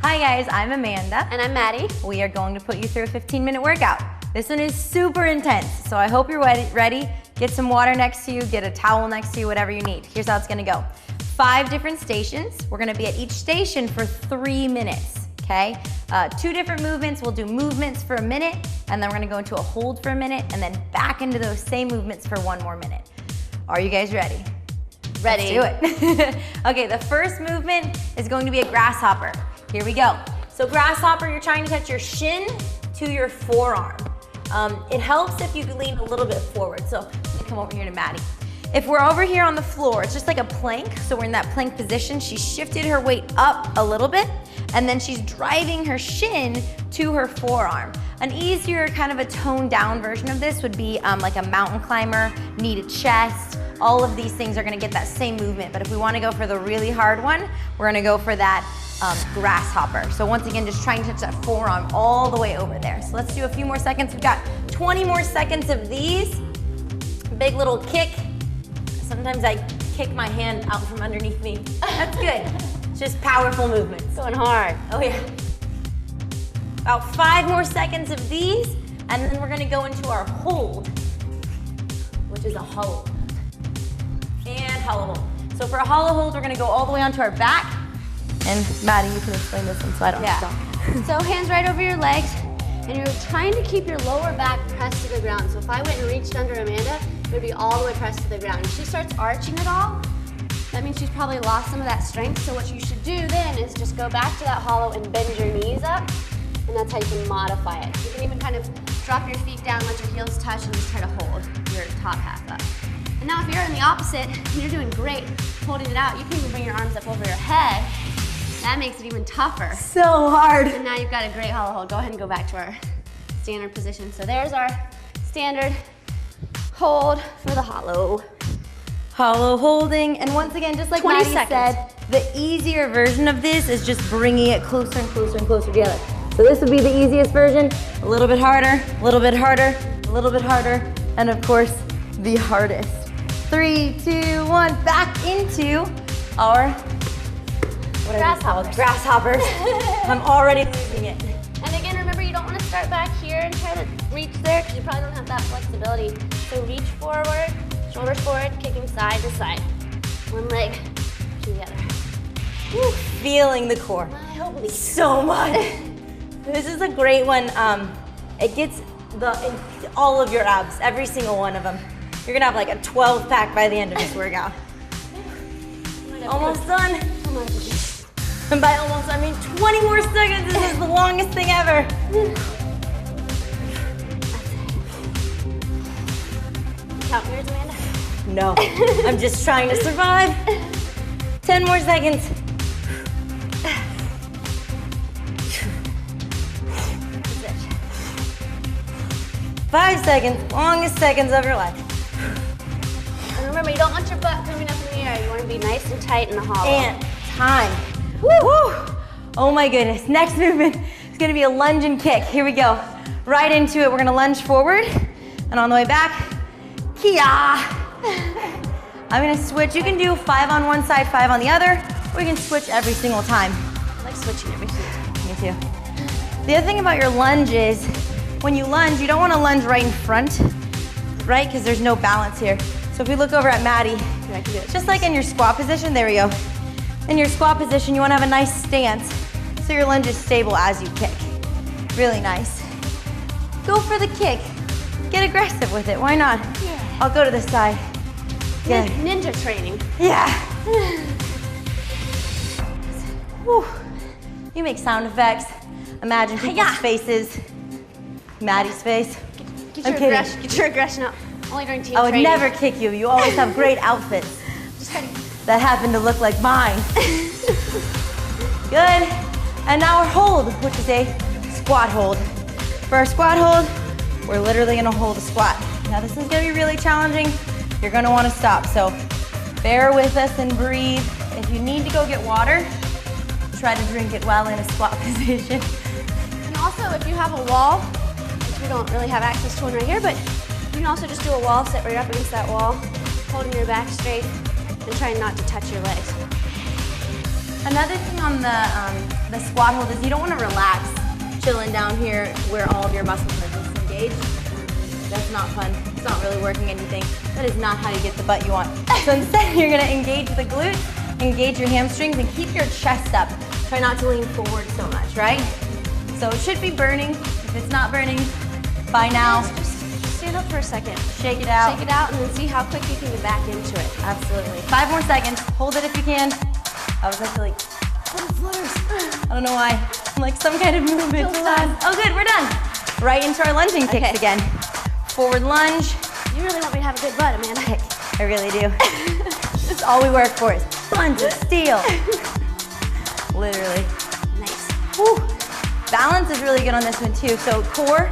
Hi guys, I'm Amanda. And I'm Maddie. We are going to put you through a 15-minute workout. This one is super intense, so I hope you're ready. Get some water next to you, get a towel next to you, whatever you need. Here's how it's gonna go. 5 different stations. We're gonna be at each station for 3 minutes, okay? 2 different movements. We'll do movements for a minute, and then we're gonna go into a hold for a minute, and then back into those same movements for 1 more minute. Are you guys ready? Ready. Let's do it. Okay, the first movement is going to be a grasshopper. Here we go. So grasshopper, you're trying to touch your shin to your forearm. It helps if you lean a little bit forward. So let me come over here to Maddie. If we're over here on the floor, it's just like a plank. So we're in that plank position. She shifted her weight up a little bit, and then she's driving her shin to her forearm. An easier kind of a toned down version of this would be like a mountain climber, knee to chest. All of these things are gonna get that same movement, but if we wanna go for the really hard one, we're gonna go for that grasshopper. So once again, just try and touch that forearm all the way over there. So let's do a few more seconds. We've got 20 more seconds of these. Big little kick. Sometimes I kick my hand out from underneath me. That's good. It's just powerful movements. Going hard. Oh yeah. About 5 more seconds of these, and then we're gonna go into our hold, which is a hollow. And hollow hold. So for a hollow hold, we're gonna go all the way onto our back. And Maddie, you can explain this one so I don't stop. So hands right over your legs, and you're trying to keep your lower back pressed to the ground. So if I went and reached under Amanda, it would be all the way pressed to the ground. If she starts arching at all, that means she's probably lost some of that strength. So what you should do then is just go back to that hollow and bend your knees up, and that's how you can modify it. You can even kind of drop your feet down, let your heels touch, and just try to hold your top half up. And now if you're in the opposite, and you're doing great holding it out, you can even bring your arms up over your head. That makes it even tougher. So hard. And now you've got a great hollow hold. Go ahead and go back to our standard position. So there's our standard hold for the hollow. Hollow holding, and once again, just like 20 Maddie seconds. said, the easier version of this is just bringing it closer and closer and closer together. So this would be the easiest version, a little bit harder, a little bit harder, a little bit harder, and of course, the hardest. 3, 2, 1, back into our Grasshoppers. Grasshoppers. I'm already losing it. And again, remember, you don't want to start back here and try to reach there because you probably don't have that flexibility. So reach forward, shoulders forward, kicking side to side. One leg to the other. Woo, feeling the core so much. This is a great one. It gets all of your abs, every single one of them. You're gonna have like a 12-pack by the end of this workout. Almost done. And by almost, I mean 20 more seconds. This is the longest thing ever. Count yours, Amanda? No, I'm just trying to survive. 10 more seconds. 5 seconds, longest seconds of your life. And remember, you don't want your butt coming up in the air. You want to be nice and tight in the hollow. And time. Woo. Woo. Oh my goodness. Next movement is gonna be a lunge and kick. Here we go. Right into it. We're gonna lunge forward, and on the way back, kia. I'm gonna switch. You can do 5 on one side, 5 on the other, or you can switch every single time. I like switching every single time. Me too. The other thing about your lunge is, when you lunge, you don't wanna lunge right in front, right? Because there's no balance here. So if we look over at Maddie, just like in your squat position, there we go. In your squat position, you wanna have a nice stance so your lunge is stable as you kick. Really nice. Go for the kick. Get aggressive with it, why not? Yeah. I'll go to the side. Yeah. Ninja training. Yeah. Whew. You make sound effects. Imagine people's faces. Maddie's face. Get your aggression out. Only during team I would training. never kick you. You always have great outfits that happen to look like mine. Good. And now our hold, which is a squat hold. For our squat hold, we're literally gonna hold a squat. Now this is gonna be really challenging. You're gonna wanna stop, so bear with us and breathe. If you need to go get water, try to drink it while in a squat position. And also, if you have a wall, which we don't really have access to one right here, but you can also just do a wall sit right up against that wall, holding your back straight and trying not to touch your legs. Another thing on the squat hold is you don't want to relax, chilling down here where all of your muscles are disengaged. That's not fun. It's not really working anything. That is not how you get the butt you want. So instead, you're gonna engage the glutes, engage your hamstrings, and keep your chest up. Try not to lean forward so much, right? So it should be burning. If it's not burning, by now, just stand up for a second. Shake it out. Shake it out and then see how quick you can get back into it. Absolutely. 5 more seconds. Hold it if you can. I was actually like, flutters. I don't know why. I'm like some kind of movement. Oh good, we're done. Right into our lunging kicks again. Forward lunge. You really want me to have a good butt, Amanda. I really do. That's all we work for is buns of steel. Literally. Nice. Whew. Balance is really good on this one too. So core,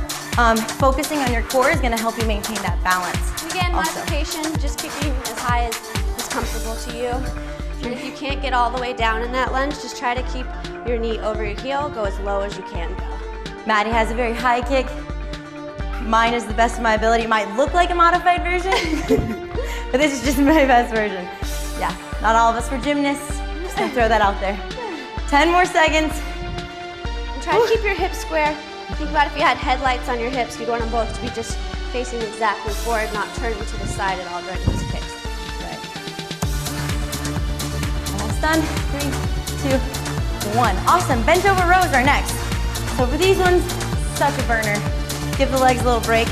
focusing on your core is gonna help you maintain that balance. Again, modification, just kicking as high as is comfortable to you. And if you can't get all the way down in that lunge, just try to keep your knee over your heel, go as low as you can go. Maddy has a very high kick. Mine is the best of my ability. It might look like a modified version, but this is just my best version. Yeah, not all of us were gymnasts. Just gonna throw that out there. 10 more seconds. And try to keep your hips square. Think about if you had headlights on your hips, you'd want them both to be just facing exactly forward, not turning to the side at all during these kicks. Right. Almost done. 3, 2, 1. Awesome. Bent over rows are next. So for these ones, such a burner. Give the legs a little break.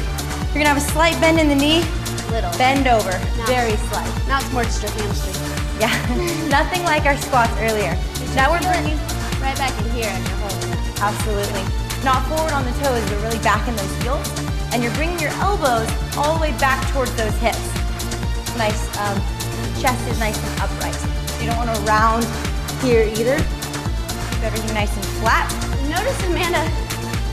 You're gonna have a slight bend in the knee. Little. Bend over. Now, very slight. Now it's more just your hamstring. Yeah. Nothing like our squats earlier. Now we're bringing right back in here and you're holding it. Absolutely. Not forward on the toes, but really back in those heels. And you're bringing your elbows all the way back towards those hips. Nice, chest is nice and upright. You don't want to round here either. Keep everything nice and flat. Notice Amanda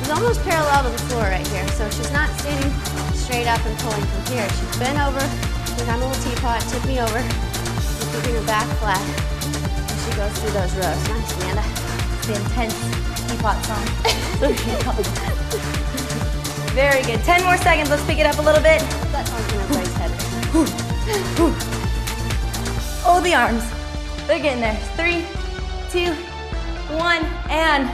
is almost parallel to the floor right here. So she's not standing straight up and pulling from here. She's bent over, like I'm a little teapot, tip me over, and keeping her back flat as she goes through those rows. Nice, Amanda. It's the intense teapot song. Very good. 10 more seconds. Let's pick it up a little bit. That song's in everybody's head. Oh, the arms. They're getting there. 3, 2, 1, and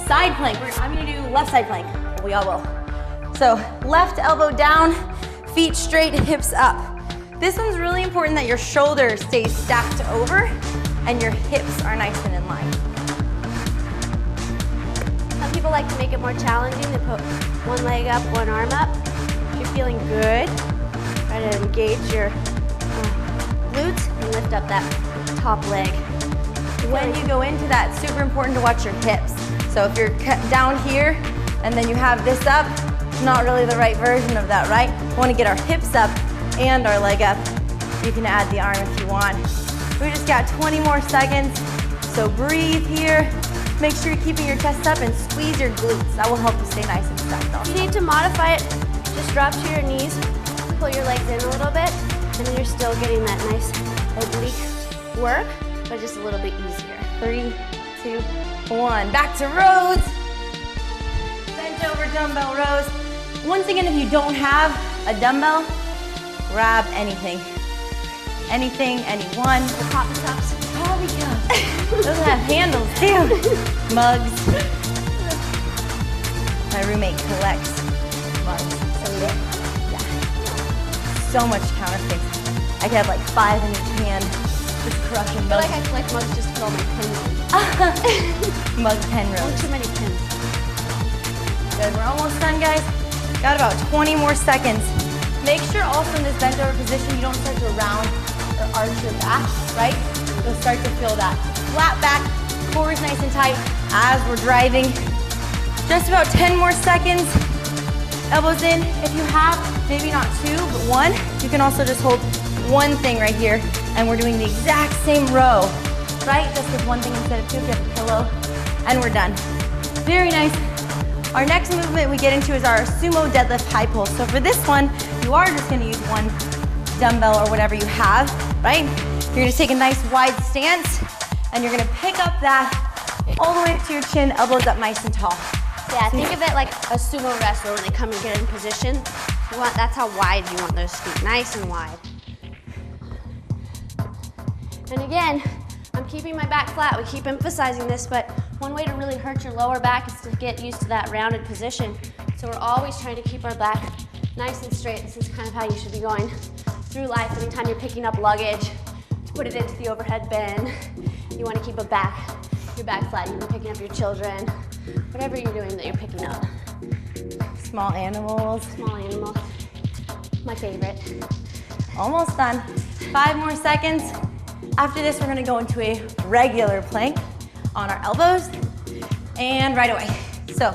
side plank. I'm gonna do left side plank. We all will. So left elbow down, feet straight, hips up. This one's really important that your shoulder stays stacked over and your hips are nice and in line. Some people like to make it more challenging. They put one leg up, one arm up. If you're feeling good, try to engage your glutes and lift up that top leg. When you go into that, it's super important to watch your hips. So if you're down here and then you have this up, it's not really the right version of that, right? We want to get our hips up and our leg up. You can add the arm if you want. We just got 20 more seconds, so breathe here. Make sure you're keeping your chest up and squeeze your glutes. That will help you stay nice and stacked off. If you need to modify it, just drop to your knees, pull your legs in a little bit, and then you're still getting that nice oblique work, but just a little bit easier. 3, 2, 1. Back to rows. Bent over dumbbell rows. Once again, if you don't have a dumbbell, grab anything. Anything, anyone. The coffee cups. Coffee cups. Those have handles too. Mugs. My roommate collects mugs. Yeah. So much counterfeit. I could have like 5 in each hand. Just crushing mugs. I feel like I collect mugs just to fill my pins. Mug pen rows. Too many pins. Good, we're almost done, guys. Got about 20 more seconds. Make sure also in this bent over position, you don't start to round or arch your back, right? You'll start to feel that flat back, core is nice and tight as we're driving. Just about 10 more seconds. Elbows in. If you have, maybe not 2, but 1, you can also just hold one thing right here, and we're doing the exact same row, right? Just with one thing instead of 2, if you have a pillow, and we're done. Very nice. Our next movement we get into is our Sumo deadlift high pull. So for this one, you are just gonna use one dumbbell or whatever you have, right? You're gonna take a nice wide stance, and you're gonna pick up that all the way up to your chin, elbows up nice and tall. Yeah, think of it like a sumo wrestler when they come and get in position. That's how wide you want those feet, nice and wide. And again, I'm keeping my back flat. We keep emphasizing this, but one way to really hurt your lower back is to get used to that rounded position. So we're always trying to keep our back nice and straight. This is kind of how you should be going through life. Anytime you're picking up luggage, to put it into the overhead bin, you want to keep your back flat. Even picking up your children, whatever you're doing that you're picking up. Small animals. Small animals, my favorite. Almost done. 5 more seconds. After this, we're gonna go into a regular plank on our elbows and right away. So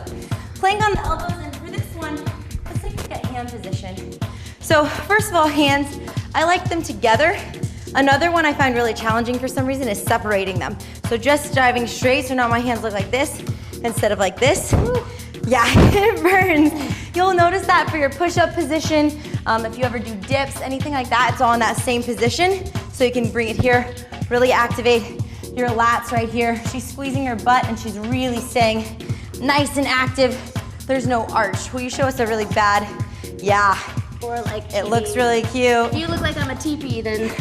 plank on the elbows, and for this one, let's take a hand position. So first of all, hands, I like them together. Another one I find really challenging for some reason is separating them. So just driving straight, so now my hands look like this instead of like this. Yeah, it burns. You'll notice that for your push-up position, if you ever do dips, anything like that, it's all in that same position. So you can bring it here, really activate your lats right here. She's squeezing her butt and she's really staying nice and active. There's no arch. Will you show us a really bad, yeah. Or like it looks really cute. If you look like I'm a teepee, then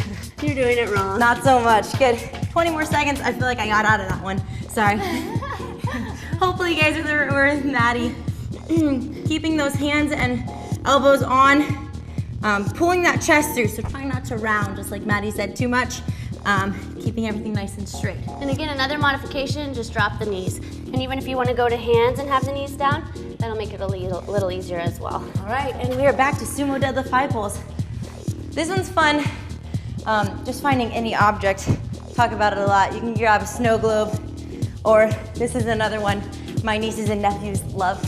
you're doing it wrong. Not so much, good. 20 more seconds, I feel like I got out of that one. Sorry. Hopefully you guys were with Maddy. Keeping those hands and elbows on, pulling that chest through, so trying not to round, just like Maddy said, too much. Keeping everything nice and straight. And again, another modification, just drop the knees. And even if you want to go to hands and have the knees down, that'll make it a little easier as well. All right, and we are back to sumo deadlift high pulls. This one's fun, just finding any object. Talk about it a lot. You can grab a snow globe, or this is another one my nieces and nephews love.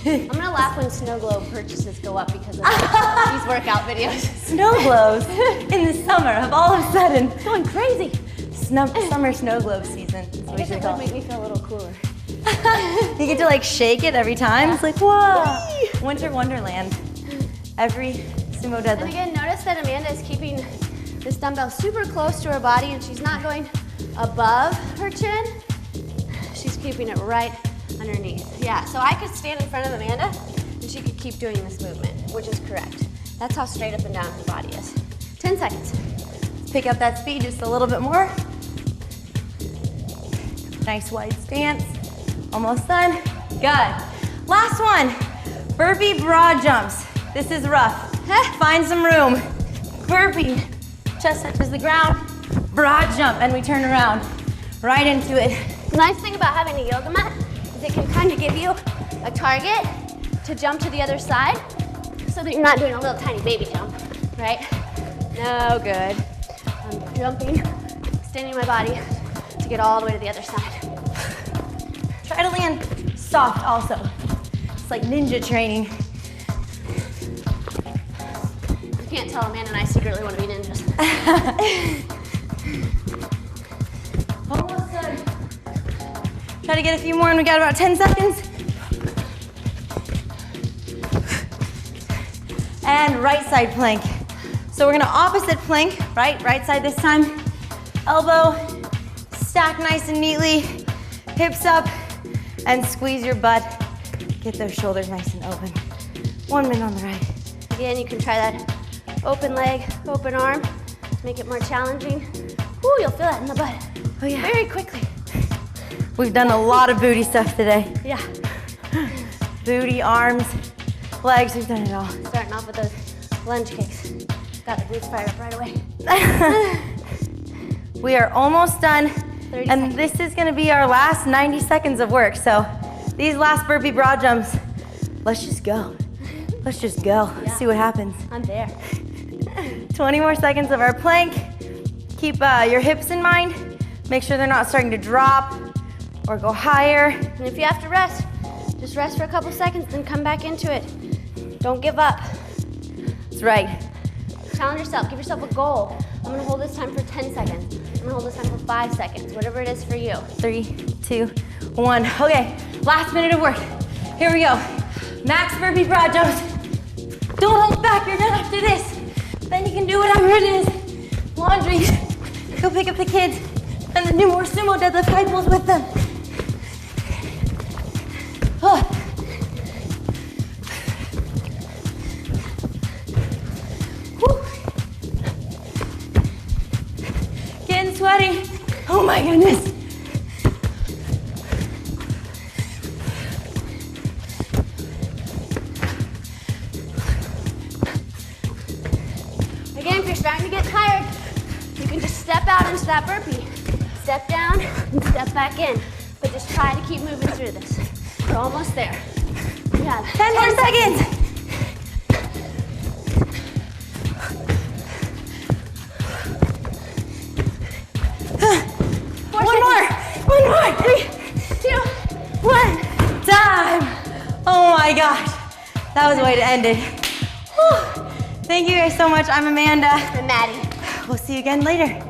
I'm gonna laugh when snow globe purchases go up because of these workout videos. Snow globes in the summer have all of a sudden going crazy. Summer snow globe season. I guess it would make me feel a little cooler. You get to like shake it every time. Yeah. It's like, whoa, winter wonderland. Every sumo deadlift. And again, notice that Amanda is keeping this dumbbell super close to her body and she's not going above her chin. She's keeping it right underneath. Yeah, so I could stand in front of Amanda and she could keep doing this movement, which is correct. That's how straight up and down her body is. 10 seconds. Let's pick up that speed just a little bit more. Nice wide stance. Almost done. Good. Last one. Burpee broad jumps. This is rough. Find some room. Burpee. Chest touches the ground. Broad jump, and we turn around. Right into it. The nice thing about having a yoga mat is it can kind of give you a target to jump to the other side so that you're not doing a little tiny baby jump, right? No good. I'm jumping, extending my body to get all the way to the other side. Try to land soft also. It's like ninja training. You can't tell Amanda and I secretly want to be ninjas. Almost done. Try to get a few more and we got about 10 seconds. And right side plank. So we're gonna opposite plank, right side this time. Elbow, stack nice and neatly, hips up, and squeeze your butt. Get those shoulders nice and open. 1 minute on the right. Again, you can try that open leg, open arm, make it more challenging. Ooh, you'll feel that in the butt. Oh yeah. Very quickly. We've done a lot of booty stuff today. Yeah. Booty, arms, legs, we've done it all. Starting off with those lunge kicks. Got the glutes fired up right away. We are almost done. 30 and seconds. This is gonna be our last 90 seconds of work. So these last burpee broad jumps, let's just go. Let's just go, see what happens. I'm there. 20 more seconds of our plank. Keep your hips in mind. Make sure they're not starting to drop or go higher. And if you have to rest, just rest for a couple seconds, then come back into it. Don't give up. That's right. Challenge yourself, give yourself a goal. I'm gonna hold this time for 10 seconds. I'm gonna hold this time for 5 seconds, whatever it is for you. 3, 2, 1. Okay, last minute of work. Here we go. Max burpee broad jumps. Don't hold back, you're done after this. Then you can do whatever it is. Laundry, go pick up the kids, and then do more sumo deadlift high pulls with them. Oh. Whew. Getting sweaty. Oh my goodness. Again, if you're starting to get tired, you can just step out into that burpee. Step down and step back in. But just try to keep moving through this. We're almost there. We have 10 more seconds. One more. 3, 2, 1. Time. Oh my gosh. That was the way to end it. Whew. Thank you guys so much. I'm Amanda. I'm Maddie. We'll see you again later.